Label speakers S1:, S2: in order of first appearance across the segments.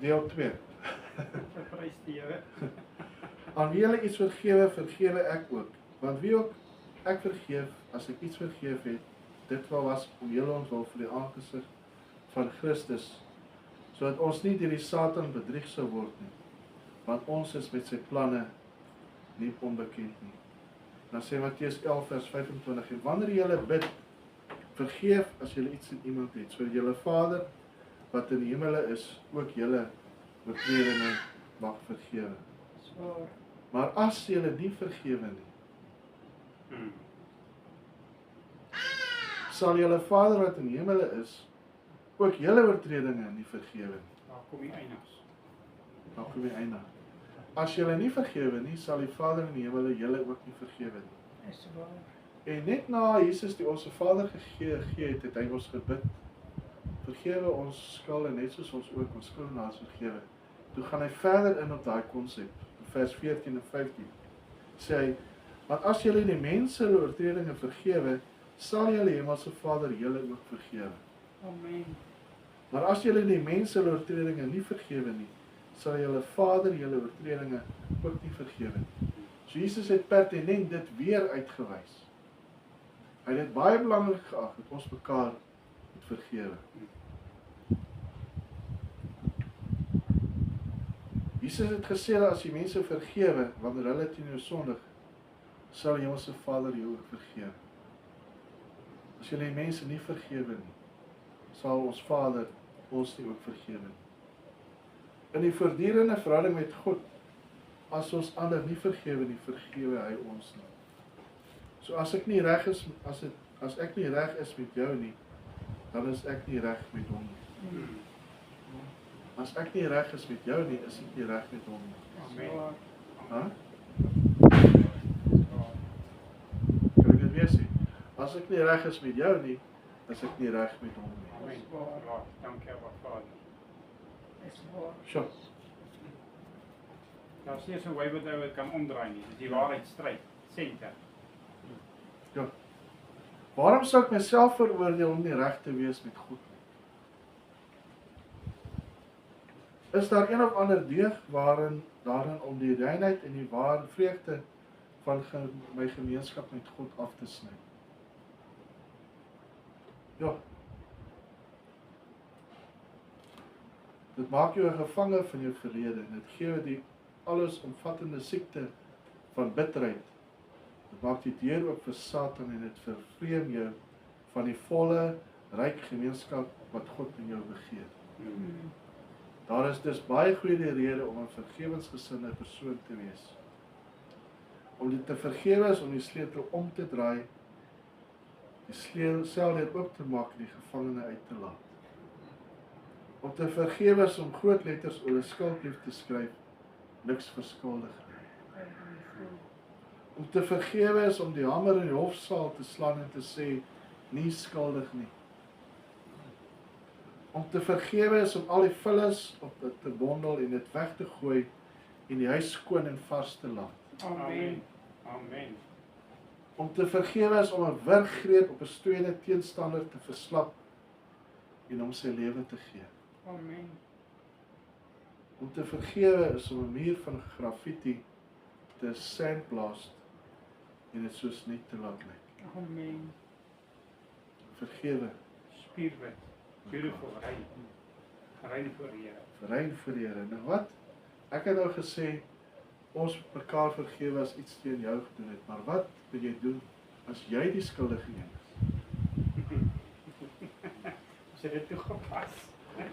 S1: Deel 2.
S2: Prys die Here.
S1: Aan wie julle iets vergewe, vergewe ek ook. Want wie ook ek vergeef, as ek iets vergeef het, dit was om julle ontwil vir die aangesig van Christus, sodat ons nie deur die Satan bedrieg sou word nie, want ons is met sy planne nie onbekend nie. Dan sê Matteus 11 vers 25, en wanneer julle bid, vergeef as julle iets in iemand het, sodat julle Vader wat in die hemele is, ook julle oortredinge mag vergewe.
S3: Zwaar.
S1: Maar as julle nie vergewe nie, sal julle Vader wat in die hemele is, ook julle oortredinge nie vergewe nie.
S2: Daar kom die eindigs.
S1: Dan kom die einde. As julle nie vergewe nie, sal die Vader in die hemele julle ook nie vergewe nie.
S3: Is waar.
S1: En net na Jesus die ons Vader gegee het, het hy ons gebid, vergewe ons skuld net soos ons ook ons skuldenaars vergewe. Toe gaan hy verder in op daai konsep, vers 14 en 15. Sê hy, want as julle die mense hulle oortredinge vergewe, sal julle hemelse Vader julle ook vergewe.
S3: Amen.
S1: Maar as julle die mense hulle oortredinge nie vergewe nie, sal julle Vader julle oortredinge ook nie vergewe nie. So Jesus het pertinent dit weer uitgewys. Hy het dit baie belangrik geag dat ons mekaar moet vergewe. Jesus het gesê dat as jy mense vergewe wanneer hulle teen jou sondig, sal die Hemelse Vader jou ook vergewe. As jy die mense nie vergewe nie, sal ons Vader ons nie ook vergewe nie. In die voortdurende verhouding met God, as ons ander nie vergewe nie, vergewe hy ons nie. So as ek nie reg is, as ek nie reg is met jou nie, dan is ek nie reg met hom nie. As ek nie reg is met jou nie, is ek nie reg met hom nie.
S2: Amen.
S1: Huh? Kan ek dit weer sê? As ek nie reg is met jou nie, is ek nie reg met hom nie.
S2: Amen. Ja, dankie Abba Vader.
S3: Is waar.
S1: Sjoe.
S2: Daar is nie so 'n wy wat jy kan omdraai nie. Dis die waarheid stryd, senter.
S1: Ja. Waarom sou ek myself veroordeel om nie reg te wees met God nie? Is daar een of ander deeg daarin om die reinheid en die ware vreugde van my gemeenskap met God af te sny? Ja. Dit maak jou 'n gevangene van jou verlede en dit gee die allesomvattende siekte van bitterheid. Dit maak die deur oop vir Satan en dit vervreem jou van die volle, ryk gemeenskap wat God in jou begeer. Daar is dus baie goeie rede om 'n vergewensgesinde persoon te wees. Om dit te vergewe is om die sleutel om te draai, die seldeur oop te maak en die gevangene uit te laat. Om te vergewe is om groot letters oor 'n skuldbrief te skryf, niks verskuldig nie. Om te vergewe is om die hamer in die hofsaal te slaan en te sê, nie skuldig nie. Om te vergewe is om al die vullis op dit te bondel en dit weg te gooi en die huis skoon en vars te laat.
S3: Amen.
S2: Amen.
S1: Om te vergewe is om 'n wurggreep op 'n tweede teenstander te verslap en om sy lewe te gee.
S3: Amen.
S1: Om te vergewe is om 'n muur van graffiti te sandblast en dit soos net te laat lyk.
S3: Amen.
S1: Vergewe,
S2: Spierwit. Beautiful, rein. Rein voor die Here.
S1: rein vir die Here. Nou wat? Ek het nou gesê ons moet mekaar vergewe as iets teen jou gedoen het, maar wat moet jy doen as jy die skuldige een is?
S2: As jy dit toegepas.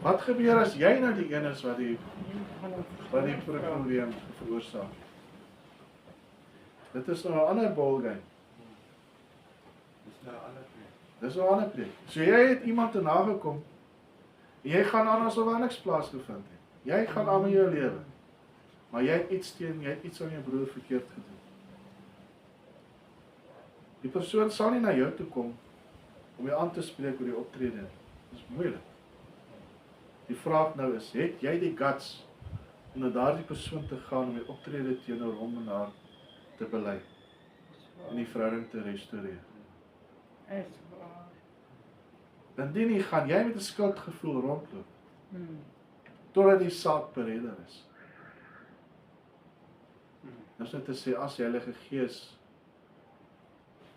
S1: Wat gebeur as jy nou die een is wat die probleem veroorsaak? Dit is nou 'n ander ballgame. Dis nou 'n ander plek. So jy het iemand te nagekom en jy gaan aan asof daar niks plaasgevind het. Jy gaan aan met jou lewe. Maar jy het iets aan jou broer verkeerd gedoen. Die persoon sal nie na jou toe kom om jou aan te spreek oor die optrede. Dis moeilik. Die vraag nou is, het jy die guts om na daardie persoon te gaan om die optrede teenoor hom en haar te bely en die verhouding te restoreer?
S3: Is waar.
S1: Indien nie, gaan jy met 'n skuldgevoel rondloop. totdat die saad bereder is.
S2: Mm.
S1: Dis net te sê, as die Heilige Gees,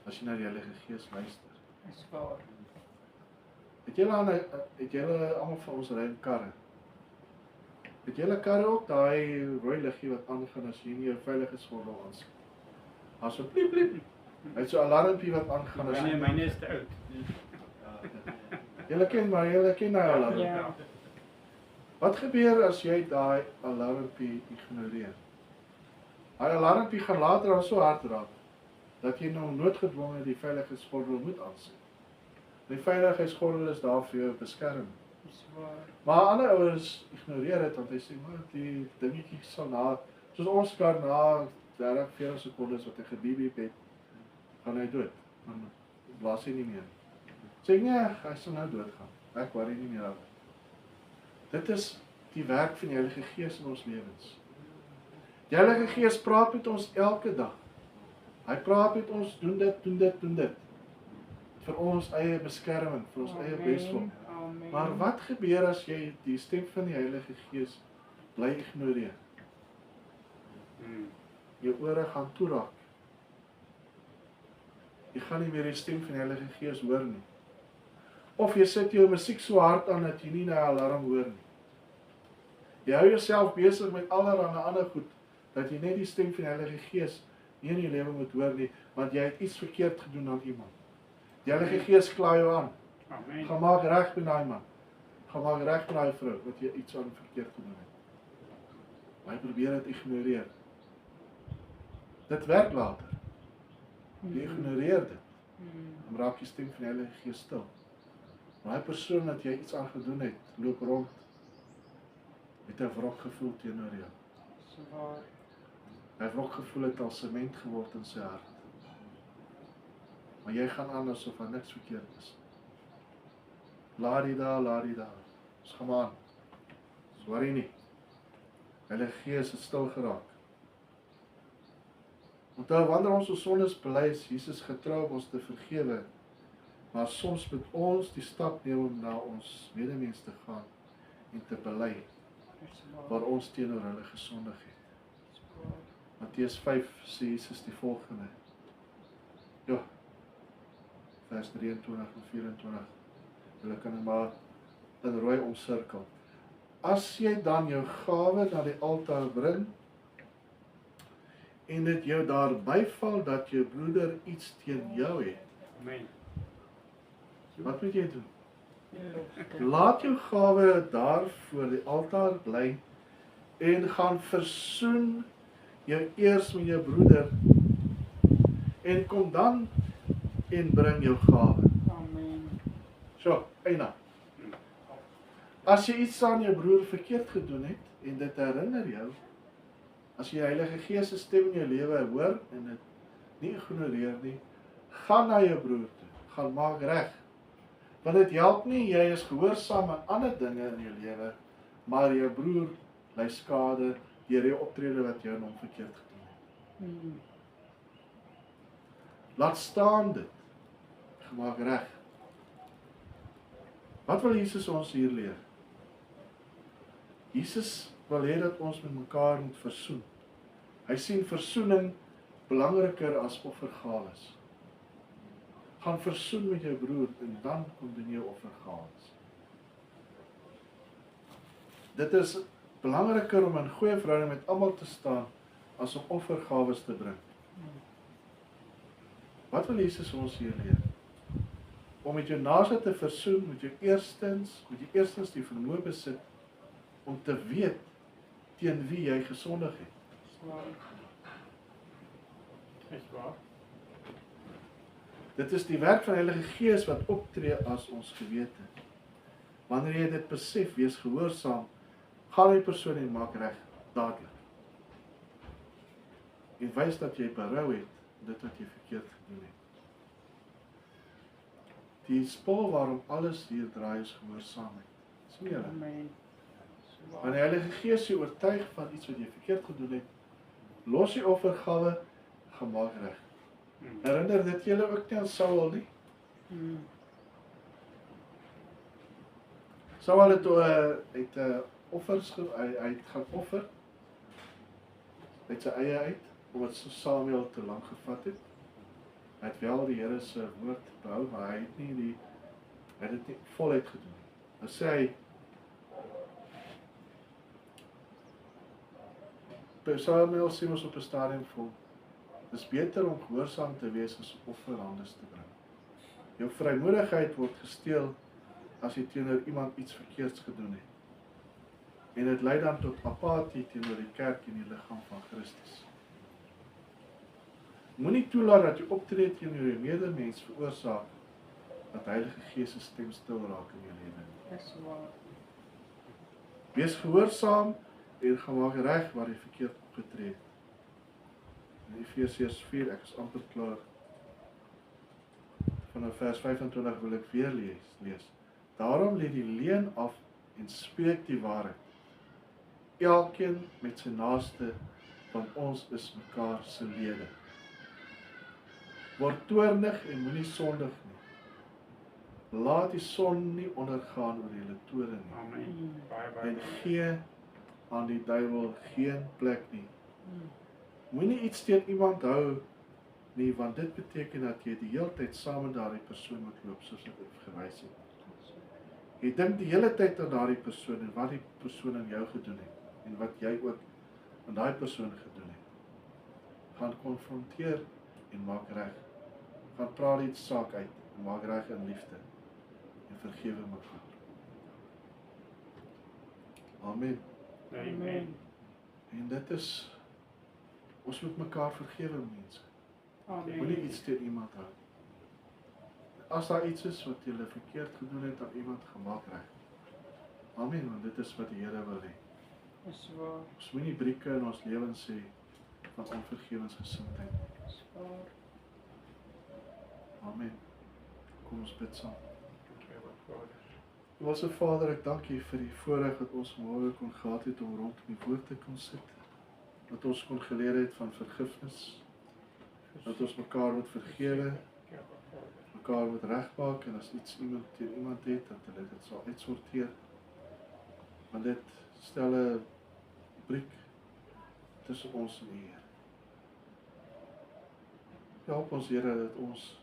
S1: as jy na die Heilige Gees luister.
S3: Is waar.
S1: Het julle almal van ons ry in karre? Het julle karre ook daai rooi liggie wat aangaan as jy nie jou veiligheidsgordel aansit? As so pliep pliep. Hy het so 'n alarmpie wat aangaan as
S2: Nee, myne is te oud.
S1: Julle ken daai alarm.
S3: Ja.
S1: Wat gebeur as jy daai alarmpie ignoreer? Daai alarmpie gaan later al so hard raak dat jy nou noodgedwonge die veiligheidsgordel moet aansit. Die veiligheidsgordel is daar vir jou beskerming.
S3: Is waar.
S1: Maar ander ouers ignoreer dit want hy sê maar die dingetjie sal na soos ons kar na 30-40 sekondes wat hy gebiep het, gaan hy dood. Dan blaas hy nie meer. Sê nee, hy sal nou doodgaan. Ek worry nie meer daaroor. Dit is die werk van die Heilige Gees in ons lewens. Die Heilige Gees praat met ons elke dag. Hy praat met ons, doen dit. Vir ons eie beskerming, vir ons eie beswil.
S3: Amen.
S1: Maar wat gebeur as jy die stem van die Heilige Gees bly ignoreer?
S2: Mm.
S1: Jou ore gaan toeraak. Jy gaan nie meer die stem van die Heilige Gees hoor nie. Of jy sit jou musiek so hard aan dat jy nie na alarm hoor nie. Jy hou jouself besig met allerlei ander goed, dat jy net die stem van die Heilige Gees nie in jou lewe moet hoor nie, want jy het iets verkeerd gedoen aan iemand. Die Heilige Gees kla jou aan.
S2: Amen.
S1: Gaan maak reg met daai man. Gaan maak reg met daai vrou wat jy iets aan verkeerd gedoen het. Maar hy probeer dit ignoreer. Dit werk later. Jy ignoreer dit. Dan raak die stem van die Heilige Gees stil. Maar daai persoon wat jy iets aan gedoen het, loop rond met 'n wrokgevoel teenoor jou.
S3: Is waar.
S1: Hy wrokgevoel het al sement geword in sy hart. Maar jy gaan aan asof daar niks verkeerd is. Laat die daar. Ons gaan maar aan. Worry nie. Heilige Gees het stil geraak. Onthou, wanneer ons ons sondes bely, is Jesus getrou om ons te vergewe. Maar soms moet ons die stap neem om na ons medemens te gaan en te bely
S3: Is waar.
S1: waar ons teenoor hulle gesondig het.
S3: Is waar.
S1: Matteus 5 sê Jesus die volgende. Ja, vers 23 en 24. Julle kan hom maar in rooi omsirkel. As jy dan jou gawe na die altaar bring en dit jou daar byval dat jou broeder iets teen jou het,
S2: Amen.
S1: wat moet jy doen?
S3: Belofte.
S1: Laat jou gawe daar voor die altaar bly en gaan versoen jou eers met jou broeder en kom dan en bring jou gawe.
S3: Amen.
S1: So, eina. As jy iets aan jou broer verkeerd gedoen het en dit herinner jou, as jy die Heilige Gees se stem in jou lewe hoor en dit nie ignoreer nie, gaan na jou broer toe, gaan maak reg. Want dit help nie jy is gehoorsaam aan ander dinge in jou lewe, maar jou broer ly skade deur jou optrede wat jy aan hom verkeerd gedoen het. Laat staan dit. Gemaak reg. Wat wil Jesus ons hier leer? Jesus wil hê dat ons met mekaar moet versoen. Hy sien versoening belangriker as offergawes. Gaan versoen met jou broer en dan kom doen jou offergawes. Dit is belangriker om in goeie verhouding met almal te staan as om offergawes te bring. Wat wil Jesus ons hier leer? Om met jou naaste te versoen, moet jy eerstens die vermoë besit om te weet teen wie jy gesondig het.
S2: Is waar.
S1: Dit is die werk van die Heilige Gees wat optree as ons gewete. Wanneer jy dit besef, wees gehoorsaam, gaan die persoon en maak reg dadelik. En wys dat jy berou het dit wat jy verkeerd gedoen het. Die spoor waarom alles hier draai is gehoorsaamheid. Sien julle?
S3: Amen.
S1: Wanneer die Heilige Gees jou oortuig van iets wat jy verkeerd gedoen het, los die offergawe, gemaak reg. Herinner dit julle ook nie aan Saul nie? Saul het offers, hy het gaan offer uit sy eie uit, omdat Samuel te lank gevat het. Hy het wel die Here se woord behou, maar hy het dit nie voluit gedoen nie. Dan sê hy, Samuel sê ons op 'n stadium vir hom, dis beter om gehoorsaam te wees as offerhandes te bring. Jou vrymoedigheid word gesteel as jy teenoor iemand iets verkeerds gedoen het. En dit lei dan tot apatie teenoor die kerk en die liggaam van Christus. Moenie toelaat dat jy optree teenoor jou medemens veroorsaak dat Heilige Gees se stem stil raak in jou lewe.
S3: Dis waar.
S1: Wees gehoorsaam en gaan maak reg waar jy verkeerd opgetree het. In Efesiërs 4, ek is amper klaar. Vanaf vers 25 wil ek weer lees. Daarom lê die leuen af en spreek die waarheid. Elkeen met sy naaste, want ons is mekaar se lede. Word toornig en moenie sondig nie. Laat die son nie ondergaan oor julle toorn nie.
S2: Amen. Baie
S1: En gee aan die duiwel geen plek nie. Moenie iets teen iemand hou nie, want dit beteken dat jy die hele tyd saam met daardie persoon moet loop, soos ek gewys het. Jy dink die hele tyd aan daardie persoon en wat die persoon aan jou gedoen het en wat jy ook aan daai persoon gedoen het. Gaan konfronteer en maak reg. Gaan praat die saak uit en maak reg in liefde en vergewe mekaar. Amen.
S2: Amen.
S1: En dit is, ons moet mekaar vergewe, mense.
S3: Amen.
S1: Moenie iets teen iemand hou. As daar iets is wat jy verkeerd gedoen het aan iemand, gemaak reg. Amen, want dit is wat die Here wil hê.
S3: Dis waar.
S1: Ons moenie brieke in ons lewens sê van onvergewensgesindheid.
S3: Dis waar.
S1: Amen. Kom ons bid saam.
S2: Dankie, Vader.
S1: Hemelse Vader, ek dank U vir die voorreg wat ons môre kon gehad het om rondom die woord te kon sit. Dat ons kon geleer het van vergifnis. Dat ons mekaar moet vergewe, mekaar moet regmaak en as iets iemand teen iemand het, dat hulle dit sal uitsorteer. Want dit stel 'n briek tussen ons en U, Here. Help ons, Here, dat ons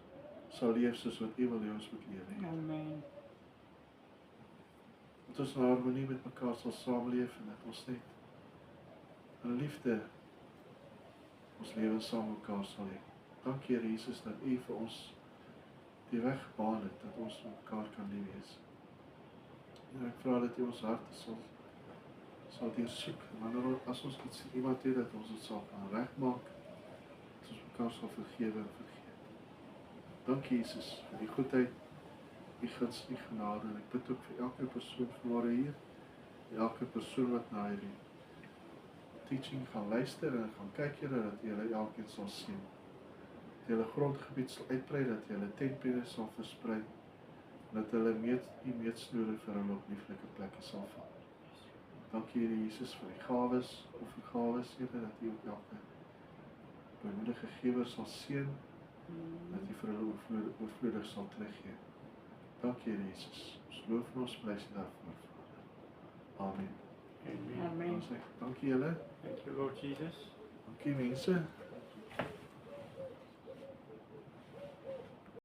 S1: sal leef soos wat U wil hê ons moet lewe, Here.
S3: Amen.
S1: Dat ons in harmonie met mekaar sal saamleef en dat ons net in liefde ons lewens saam met mekaar sal hê. Dankie, Here Jesus, dat U vir ons die weg gebaan het, dat ons met mekaar kan lief wees. En ek vra dat U ons harte sal deursoek, wanneer as ons iets in iemand het, dat ons dit sal kan regmaak, dat ons mekaar sal vergewe en vergeet. Dankie, Jesus, vir die goedheid, U guns, U genade, en ek bid ook vir elke persoon vanmôre hier, elke persoon wat na hierdie teaching gaan luister en gaan kyk, Here, dat U hulle elkeen sal sien. Dat U hulle grondgebied sal uitbrei, dat U hulle tentpenne sal versprei, en dat hulle U meetsnoere vir hulle op lieflike plekke sal val. Dankie, Here Jesus, vir die gawes, offergawes, Here, dat U ook elke bemoedige gewer sal seën, dat U vir hulle oorvloedig sal teruggee. Dankie, Here Jesus. Ons loof en ons prys U daarvoor, Vader. Amen.
S2: Amen.
S3: Amen.
S1: Dankie julle.
S2: Thank you, Lord Jesus.
S1: Dankie mense.